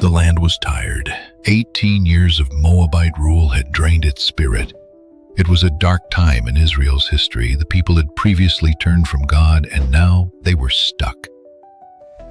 The land was tired. 18 years of Moabite rule had drained its spirit. It was a dark time in Israel's history. The people had previously turned from God, and now they were stuck.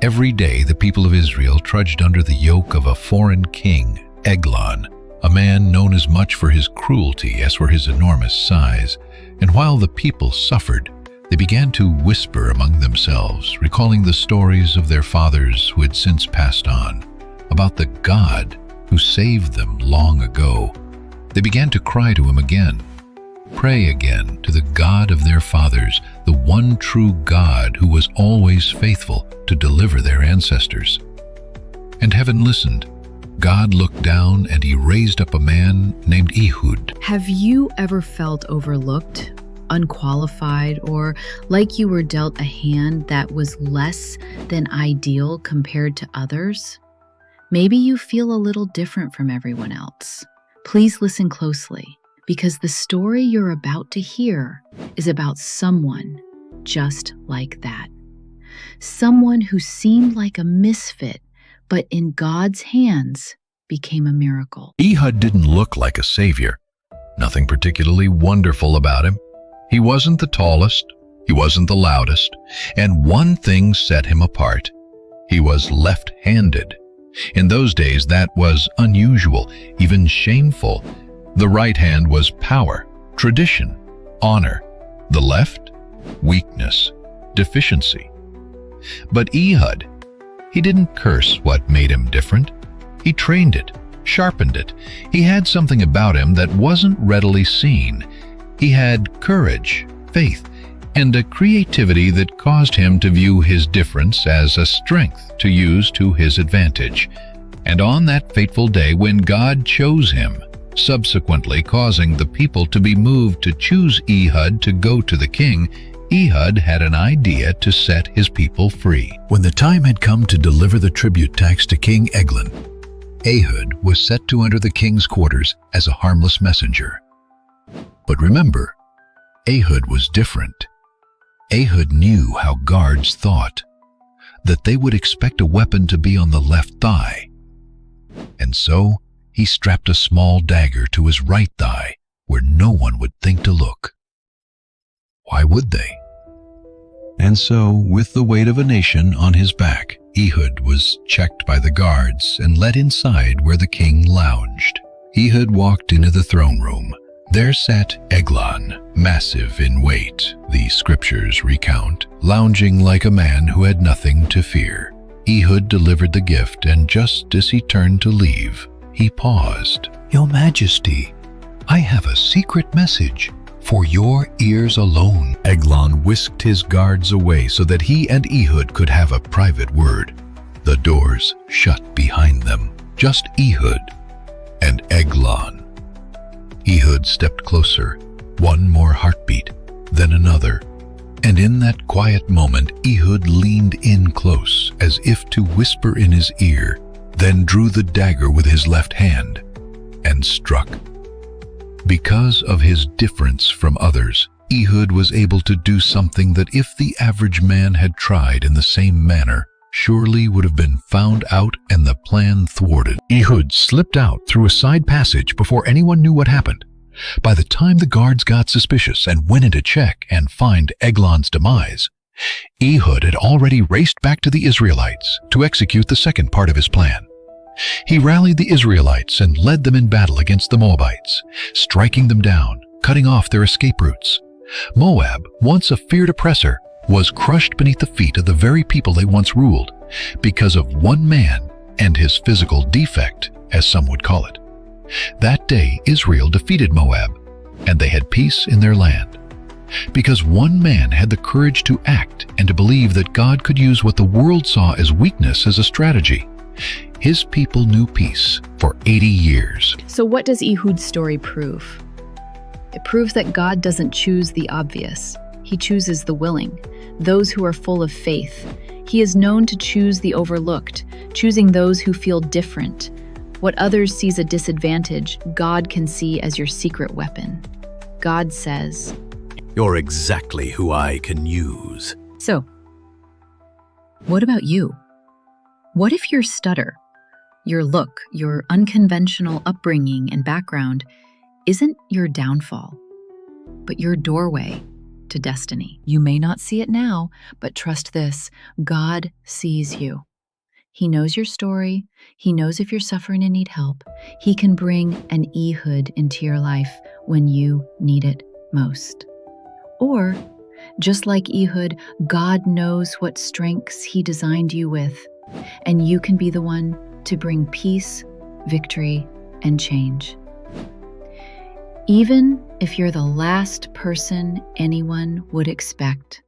Every day, the people of Israel trudged under the yoke of a foreign king, Eglon, a man known as much for his cruelty as for his enormous size. And while the people suffered, they began to whisper among themselves, recalling the stories of their fathers who had since passed on, about the God who saved them long ago. They began to cry to him again, pray again to the God of their fathers, the one true God who was always faithful to deliver their ancestors. And heaven listened. God looked down and he raised up a man named Ehud. Have you ever felt overlooked, unqualified, or like you were dealt a hand that was less than ideal compared to others? Maybe you feel a little different from everyone else. Please listen closely, because the story you're about to hear is about someone just like that. Someone who seemed like a misfit, but in God's hands became a miracle. Ehud didn't look like a savior. Nothing particularly wonderful about him. He wasn't the tallest, he wasn't the loudest, and one thing set him apart. He was left-handed. In those days, that was unusual, even shameful. The right hand was power, tradition, honor. The left, weakness, deficiency. But Ehud, he didn't curse what made him different. He trained it, sharpened it. He had something about him that wasn't readily seen. He had courage, faith, and a creativity that caused him to view his difference as a strength to use to his advantage. And on that fateful day when God chose him, subsequently causing the people to be moved to choose Ehud to go to the king, Ehud had an idea to set his people free. When the time had come to deliver the tribute tax to King Eglon, Ehud was set to enter the king's quarters as a harmless messenger. But remember, Ehud was different. Ehud knew how guards thought, that they would expect a weapon to be on the left thigh. And so he strapped a small dagger to his right thigh where no one would think to look. Why would they? And so, with the weight of a nation on his back, Ehud was checked by the guards and led inside where the king lounged. Ehud walked into the throne room. There sat Eglon, massive in weight, the scriptures recount, lounging like a man who had nothing to fear. Ehud delivered the gift, and just as he turned to leave, he paused. "Your Majesty, I have a secret message for your ears alone." Eglon whisked his guards away so that he and Ehud could have a private word. The doors shut behind them, just Ehud and Eglon. Ehud stepped closer, one more heartbeat, then another. And in that quiet moment, Ehud leaned in close, as if to whisper in his ear, then drew the dagger with his left hand and struck. Because of his difference from others, Ehud was able to do something that if the average man had tried in the same manner, surely would have been found out and the plan thwarted. Ehud slipped out through a side passage before anyone knew what happened. By the time the guards got suspicious and went in to check and find Eglon's demise, Ehud had already raced back to the Israelites to execute the second part of his plan. He rallied the Israelites and led them in battle against the Moabites, striking them down, cutting off their escape routes. Moab, once a feared oppressor, was crushed beneath the feet of the very people they once ruled, because of one man and his physical defect, as some would call it. That day, Israel defeated Moab, and they had peace in their land. Because one man had the courage to act and to believe that God could use what the world saw as weakness as a strategy. His people knew peace for 80 years. So what does Ehud's story prove? It proves that God doesn't choose the obvious. He chooses the willing, those who are full of faith. He is known to choose the overlooked, choosing those who feel different. What others sees a disadvantage, God can see as your secret weapon. God says, "You're exactly who I can use." So, what about you? What if your stutter, Your look, your unconventional upbringing and background isn't your downfall, but your doorway to destiny. You may not see it now, but trust this: God sees you. He knows your story. He knows if you're suffering and need help. He can bring an Ehud into your life when you need it most. Or, just like Ehud, God knows what strengths He designed you with, and you can be the one to bring peace, victory, and change. Even if you're the last person anyone would expect,